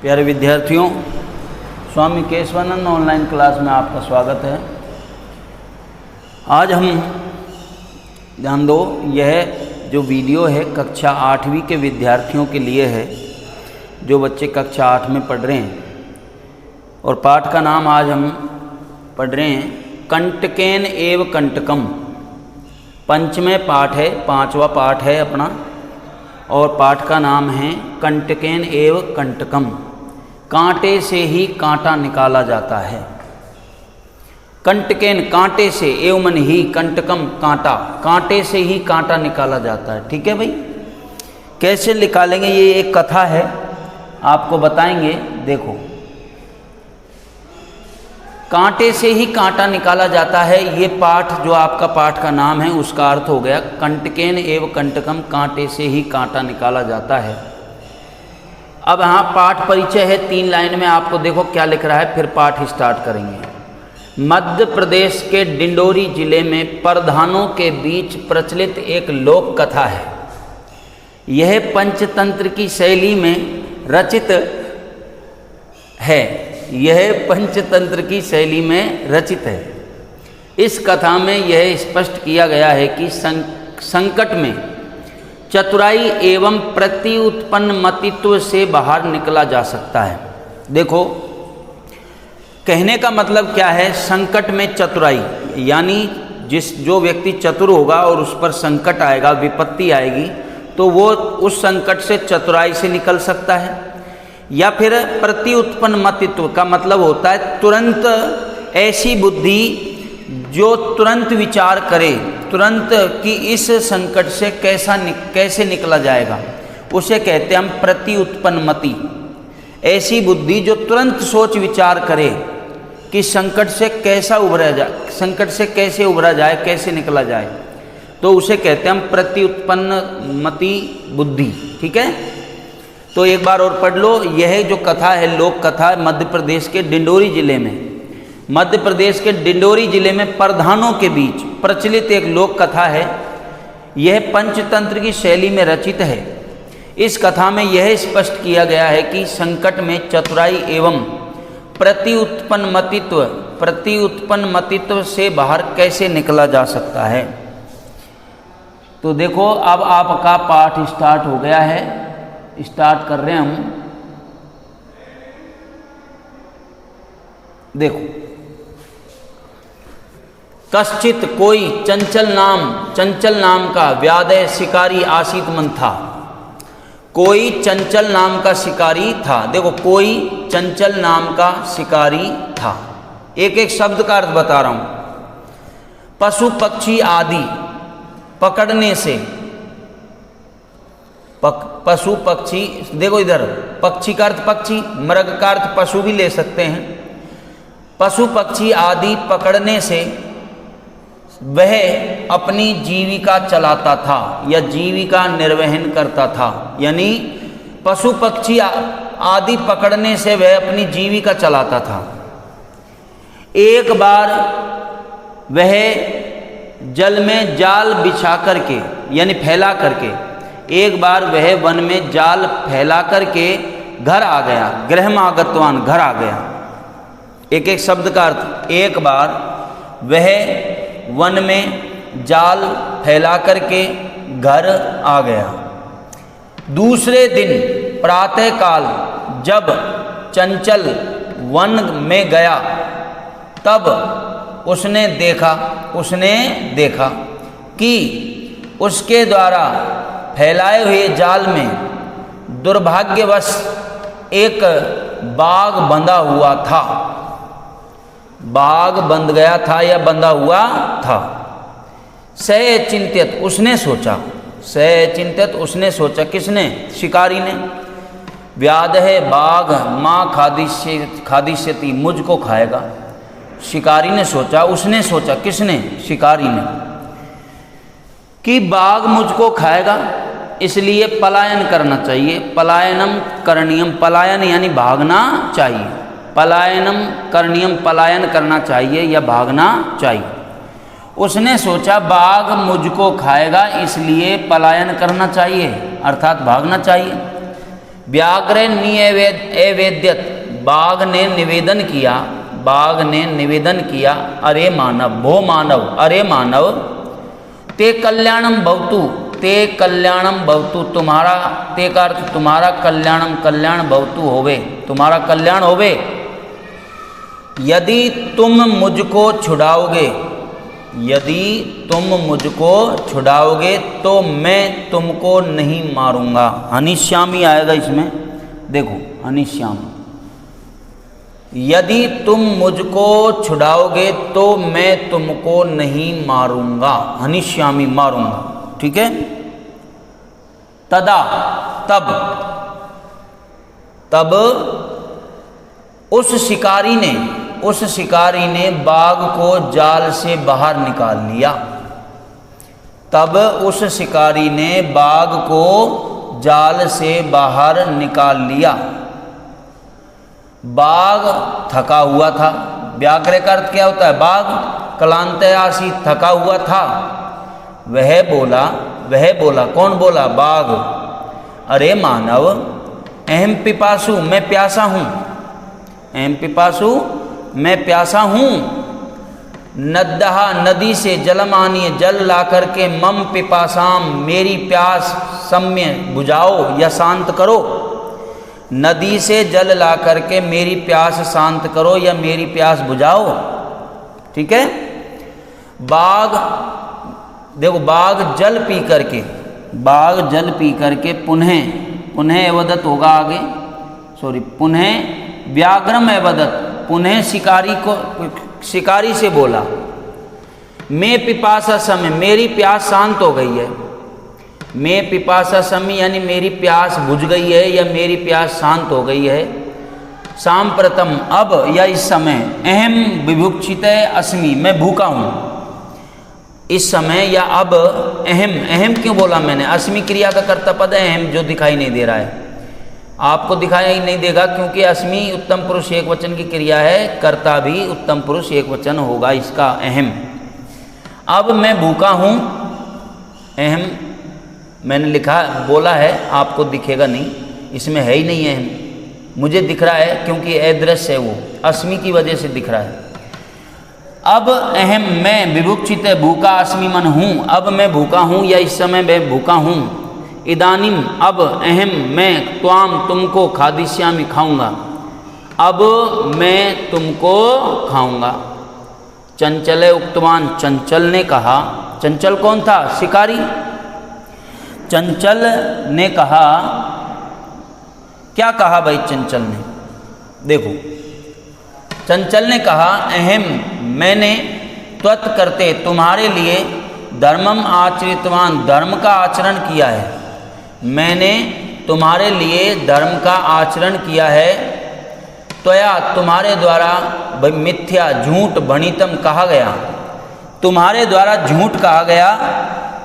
प्यारे विद्यार्थियों, स्वामी Keshavananda online class में आपका स्वागत है। आज हम ध्यान दो, यह जो वीडियो है कक्षा 8वीं के विद्यार्थियों के लिए है, जो बच्चे कक्षा 8 में पढ़ रहे हैं। और पाठ का नाम आज हम पढ़ रहे हैं कंटकेन एव कंटकम। पंचमें पाठ है, 5वां पाठ है अपना, और पाठ का नाम है कंटकेन एव कंटकम। कांटे से ही कांटा निकाला जाता है। कंटकेन कांटे से, एव मन ही, कंटकम कांटा, कांटे से ही कांटा निकाला जाता है। ठीक है भाई, कैसे निकालेंगे ये एक कथा है, आपको बताएंगे। देखो, कांटे से ही कांटा निकाला जाता है, ये पाठ जो आपका पाठ का नाम है उसका अर्थ हो गया कंटकेन एव कंटकम, कांटे से ही कांटा निकाला जाता है। अब यहाँ पाठ परिचय है 3 लाइन में, आपको देखो क्या लिख रहा है, फिर पाठ स्टार्ट करेंगे। मध्य प्रदेश के डिंडोरी जिले में प्रधानों के बीच प्रचलित एक लोक कथा है। यह पंचतंत्र की शैली में रचित है। यह पंचतंत्र की शैली में रचित है। इस कथा में यह स्पष्ट किया गया है कि संकट में चतुराई एवं प्रति उत्पन्न मतित्व से बाहर निकला जा सकता है। देखो, कहने का मतलब क्या है, संकट में चतुराई, यानी जो व्यक्ति चतुर होगा और उस पर संकट आएगा, विपत्ति आएगी, तो वो उस संकट से चतुराई से निकल सकता है। या फिर प्रति उत्पन्न मतित्व का मतलब होता है तुरंत ऐसी बुद्धि जो तुरंत विचार करे, तुरंत कि इस संकट से कैसे निकला जाएगा, उसे कहते हैं हम प्रति उत्पन्न मति। ऐसी बुद्धि जो तुरंत सोच विचार करे कि संकट से कैसा उभरा जाए, संकट से कैसे उभरा जाए, कैसे निकला जाए, तो उसे कहते हैं हम प्रति उत्पन्न मति बुद्धि। ठीक है, तो एक बार और पढ़ लो। यह जो कथा है, लोक कथा है, मध्य प्रदेश के डिंडोरी जिले में, मध्य प्रदेश के डिंडोरी जिले में प्रधानों के बीच प्रचलित एक लोक कथा है। यह पंचतंत्र की शैली में रचित है। इस कथा में यह स्पष्ट किया गया है कि संकट में चतुराई एवं प्रति उत्पन्न मतित्व से बाहर कैसे निकला जा सकता है। तो देखो, अब आपका पाठ स्टार्ट हो गया है, स्टार्ट कर रहे हैं हम। देखो, कश्चित कोई चंचल नाम का व्याधय शिकारी आसीत मन था। कोई चंचल नाम का शिकारी था। देखो, कोई चंचल नाम का शिकारी था। एक एक शब्द का अर्थ बता रहा हूं। पशु पक्षी आदि पकड़ने से, पशु पक्षी, देखो इधर, पक्षी का अर्थ पक्षी, मृग का अर्थ पशु भी ले सकते हैं। पशु पक्षी आदि पकड़ने से वह अपनी जीविका चलाता था या जीविका निर्वहन करता था। यानी पशु पक्षी आदि पकड़ने से वह अपनी जीविका चलाता था। एक बार वह जल में जाल बिछा करके, यानी फैला करके, एक बार वह वन में जाल फैला करके घर आ गया। गृहमागतवान, घर आ गया। एक एक शब्द का अर्थ। एक बार वह वन में जाल फैला करके घर आ गया। दूसरे दिन प्रातःकाल जब चंचल वन में गया, तब उसने देखा कि उसके द्वारा फैलाए हुए जाल में दुर्भाग्यवश एक बाघ बंधा हुआ था। बाघ बंध गया था या बंधा हुआ था। सचिंतित उसने सोचा, किसने? शिकारी ने। व्याध है बाघ माँ खादिष्यति, मुझको खाएगा। शिकारी ने सोचा, उसने सोचा, किसने? शिकारी ने, कि बाघ मुझको खाएगा, इसलिए पलायन करना चाहिए। पलायनम करणीयम, पलायन यानी भागना चाहिए। पलायनम करणीयम, पलायन करना चाहिए या भागना चाहिए। उसने सोचा बाघ मुझको खाएगा, इसलिए पलायन करना चाहिए, अर्थात भागना चाहिए। व्याघ्र निवेद्यत, बाघ ने निवेदन किया, बाघ ने निवेदन किया, अरे मानव, भो मानव, अरे मानव, ते कल्याणम भवतु, ते कल्याणम भवतु, तुम्हारा, ते का अर्थ तुम्हारा कल्याणम, कल्याण भवतु होवे, तुम्हारा कल्याण होवे। यदि तुम मुझको छुड़ाओगे, यदि तुम मुझको छुड़ाओगे तो मैं तुमको नहीं मारूंगा। हनिश्यामी आएगा इसमें, देखो हनिश्यामी, यदि तुम मुझको छुड़ाओगे तो मैं तुमको नहीं मारूंगा, हनिश्यामी, मारूंगा, ठीक है। तदा, तब, तब उस शिकारी ने बाघ को जाल से बाहर निकाल लिया, तब उस शिकारी ने बाघ को जाल से बाहर निकाल लिया। बाघ थका हुआ था, व्याघ्र का अर्थ क्या होता है, बाघ, क्लांतयासी, थका हुआ था। वह बोला, कौन बोला, बाघ, अरे मानव, अहम पिपासु, मैं प्यासा हूँ, अहम पिपासु, मैं प्यासा हूँ। नद्दहा, नदी से जलम आनिए, जल ला करके, मम पिपासाम, मेरी प्यास सम्य बुझाओ या शांत करो, नदी से जल ला करके मेरी प्यास शांत करो या मेरी प्यास बुझाओ, ठीक है। बाघ, देखो बाघ जल पी करके, बाघ जल पी करके पुनः एवदत होगा आगे, सॉरी, पुनः व्याघ्रम एवदत, पुनः शिकारी से बोला, मैं पिपासा समय, मेरी प्यास शांत हो गई है, मैं पिपासा समय यानी मेरी प्यास बुझ गई है या मेरी प्यास शांत हो गई है। सांप्रतम, अब या इस समय, अहम विभुक्षित अस्मि, मैं भूखा हूँ, इस समय या अब, अहम क्यों बोला मैंने, अस्मि क्रिया का कर्ता पद है, अहम जो दिखाई नहीं दे रहा है, आपको दिखाई ही नहीं देगा क्योंकि अस्मि उत्तम पुरुष एक वचन की क्रिया है, कर्ता भी उत्तम पुरुष एक वचन होगा इसका, अहम। अब मैं भूखा हूँ, अहम मैंने लिखा, बोला है, आपको दिखेगा नहीं, इसमें है ही नहीं अहम, मुझे दिख रहा है क्योंकि अदृश्य है, वो अस्मि की वजह से दिख रहा है। अब अहम, मैं विभुक्षित, भूखा, अस्मि मन हूँ, अब मैं भूखा हूँ या इस समय मैं भूखा हूँ। इदानीम, अब, अहम, मैं, त्वाम, तुमको, खादिष्यामि, खाऊंगा, अब मैं तुमको खाऊंगा। चंचले उक्तवान, चंचल ने कहा, चंचल कौन था, शिकारी। चंचल ने कहा, क्या कहा भाई चंचल ने, देखो चंचल ने कहा, अहम, मैंने त्वत् करते, तुम्हारे लिए, धर्मम आचरितवान, धर्म का आचरण किया है, मैंने तुम्हारे लिए धर्म का आचरण किया है। त्वया, तुम्हारे द्वारा, मिथ्या, झूठ, भणितम, कहा गया, तुम्हारे द्वारा झूठ कहा गया।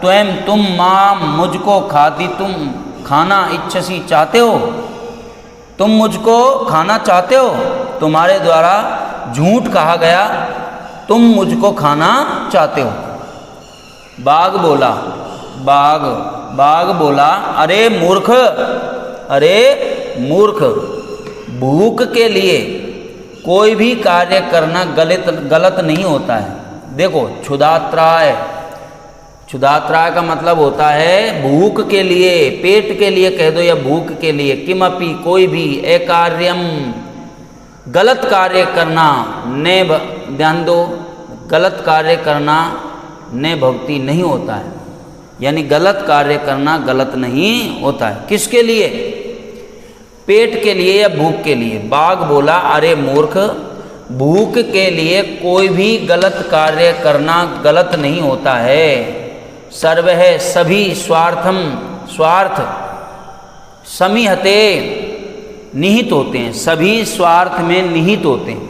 त्वयं, तुम, माम, मुझको, खादी, तुम खाना, इच्छसी, चाहते हो, तुम मुझको खाना चाहते हो, तुम्हारे द्वारा झूठ कहा गया, तुम मुझको खाना चाहते हो। बाघ बोला, बाघ बोला, अरे मूर्ख, अरे मूर्ख, भूख के लिए कोई भी कार्य करना गलत नहीं होता है। देखो क्षुधात्राय, क्षुधात्राय का मतलब होता है भूख के लिए, पेट के लिए कह दो या भूख के लिए, किमपि, कोई भी, अकार्यम, गलत कार्य करना, ने, ध्यान दो, गलत कार्य करना, ने भक्ति नहीं होता है, यानी गलत कार्य करना गलत नहीं होता है। किसके लिए, पेट के लिए या भूख के लिए। बाघ बोला, अरे मूर्ख, भूख के लिए कोई भी गलत कार्य करना गलत नहीं होता है। सर्व है, सभी, स्वार्थम, स्वार्थ, समीहते, निहित होते हैं, सभी स्वार्थ में निहित होते हैं,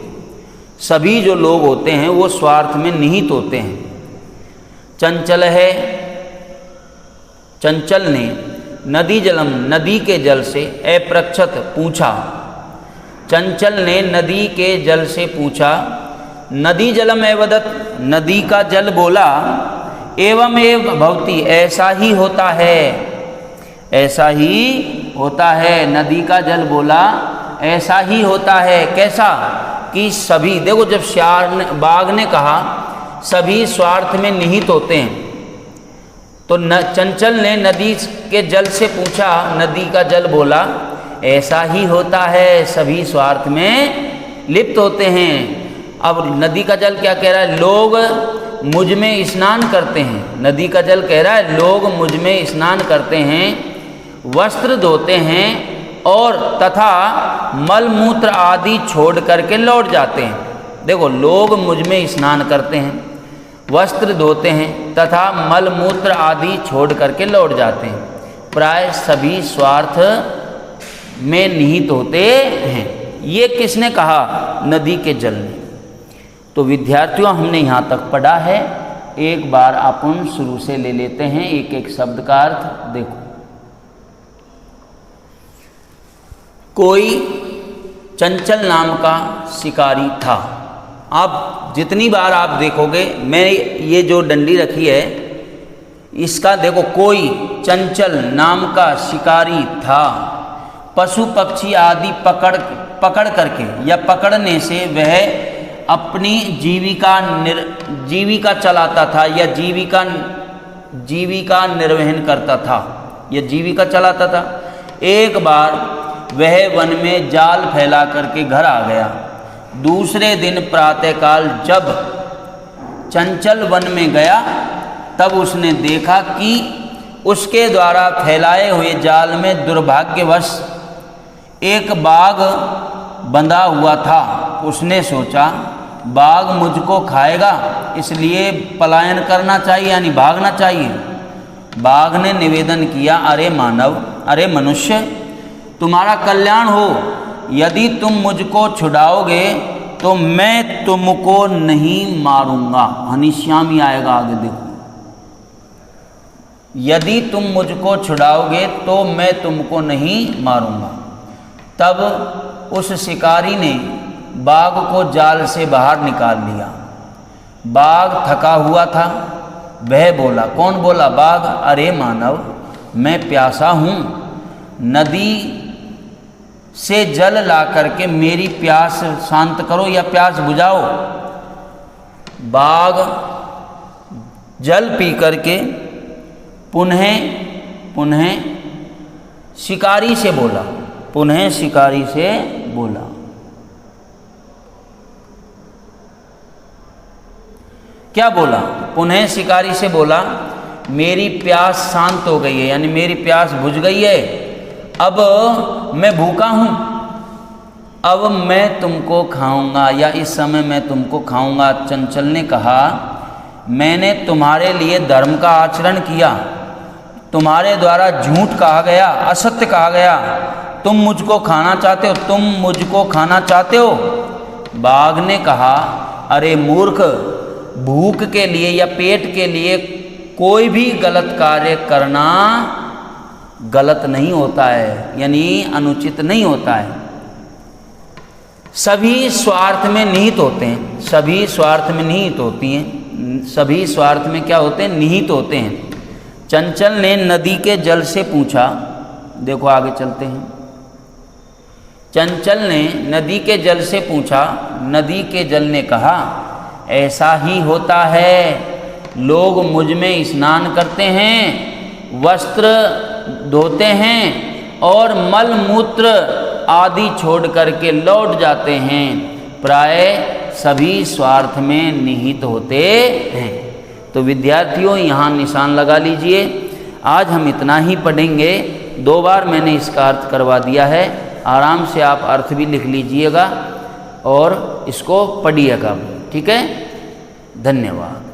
सभी जो लोग होते हैं वो स्वार्थ में निहित होते हैं। चंचल है, चंचल ने, नदी जलम, नदी के जल से, अप्रक्षत, पूछा, चंचल ने नदी के जल से पूछा, नदी जलम एवदत, नदी का जल बोला, एवं एव भवति, ऐसा ही होता है, ऐसा ही होता है। नदी का जल बोला ऐसा ही होता है। कैसा कि सभी, देखो जब बाघ ने कहा सभी स्वार्थ में निहित होते हैं, तो चंचल ने नदी के जल से पूछा, नदी का जल बोला ऐसा ही होता है, सभी स्वार्थ में लिप्त होते हैं। अब नदी का जल क्या कह रहा है? लोग मुझ में स्नान करते हैं। नदी का जल कह रहा है लोग मुझ में स्नान करते हैं, वस्त्र धोते हैं और तथा मल मूत्र आदि छोड़ करके लौट जाते हैं। देखो, लोग मुझ में स्नान करते हैं, वस्त्र धोते हैं तथा मल मूत्र आदि छोड़ करके लौट जाते हैं, प्राय सभी स्वार्थ में निहित होते हैं। ये किसने कहा? नदी के जल ने। तो विद्यार्थियों, हमने यहाँ तक पढ़ा है। एक बार अपन शुरू से ले लेते हैं, एक एक शब्द का अर्थ देखो। कोई चंचल नाम का शिकारी था। आप जितनी बार आप देखोगे, मैं ये जो डंडी रखी है इसका देखो, कोई चंचल नाम का शिकारी था, पशु पक्षी आदि पकड़ करके या पकड़ने से वह अपनी जीविका चलाता था या जीविका निर्वहन करता था या जीविका चलाता था। एक बार वह वन में जाल फैला करके घर आ गया। दूसरे दिन प्रातःकाल जब चंचल वन में गया, तब उसने देखा कि उसके द्वारा फैलाए हुए जाल में दुर्भाग्यवश एक बाघ बंधा हुआ था। उसने सोचा बाघ मुझको खाएगा, इसलिए पलायन करना चाहिए, यानी भागना चाहिए। बाघ ने निवेदन किया, अरे मानव, अरे मनुष्य, तुम्हारा कल्याण हो, यदि तुम मुझको छुड़ाओगे तो मैं तुमको नहीं मारूंगा। हनीश्यामी आएगा आगे, देखो। यदि तुम मुझको छुड़ाओगे तो मैं तुमको नहीं मारूंगा। तब उस शिकारी ने बाघ को जाल से बाहर निकाल लिया। बाघ थका हुआ था। वह बोला, कौन बोला? बाघ, अरे मानव, मैं प्यासा हूँ, नदी से जल ला करके मेरी प्यास शांत करो या प्यास बुझाओ। बाघ जल पी करके पुनः शिकारी से बोला, पुनः शिकारी से बोला। क्या बोला? पुनः शिकारी से बोला, मेरी प्यास शांत हो गई है, यानी मेरी प्यास बुझ गई है, अब मैं भूखा हूँ, अब मैं तुमको खाऊंगा या इस समय मैं तुमको खाऊंगा। चंचल ने कहा, मैंने तुम्हारे लिए धर्म का आचरण किया, तुम्हारे द्वारा झूठ कहा गया, असत्य कहा गया, तुम मुझको खाना चाहते हो, तुम मुझको खाना चाहते हो। बाघ ने कहा, अरे मूर्ख, भूख के लिए या पेट के लिए कोई भी गलत कार्य करना गलत नहीं होता है, यानी अनुचित नहीं होता है। सभी स्वार्थ में निहित होते हैं, सभी स्वार्थ में निहित होती हैं, सभी स्वार्थ में क्या होते हैं? निहित होते हैं। चंचल ने नदी के जल से पूछा, देखो आगे चलते हैं। चंचल ने नदी के जल से पूछा, नदी के जल ने कहा, ऐसा ही होता है, लोग मुझ में स्नान करते हैं, वस्त्र धोते हैं और मल मूत्र आदि छोड़ करके लौट जाते हैं, प्राय सभी स्वार्थ में निहित होते हैं। तो विद्यार्थियों, यहाँ निशान लगा लीजिए। आज हम इतना ही पढ़ेंगे। 2 बार मैंने इसका अर्थ करवा दिया है, आराम से आप अर्थ भी लिख लीजिएगा और इसको पढ़िएगा, ठीक है? धन्यवाद।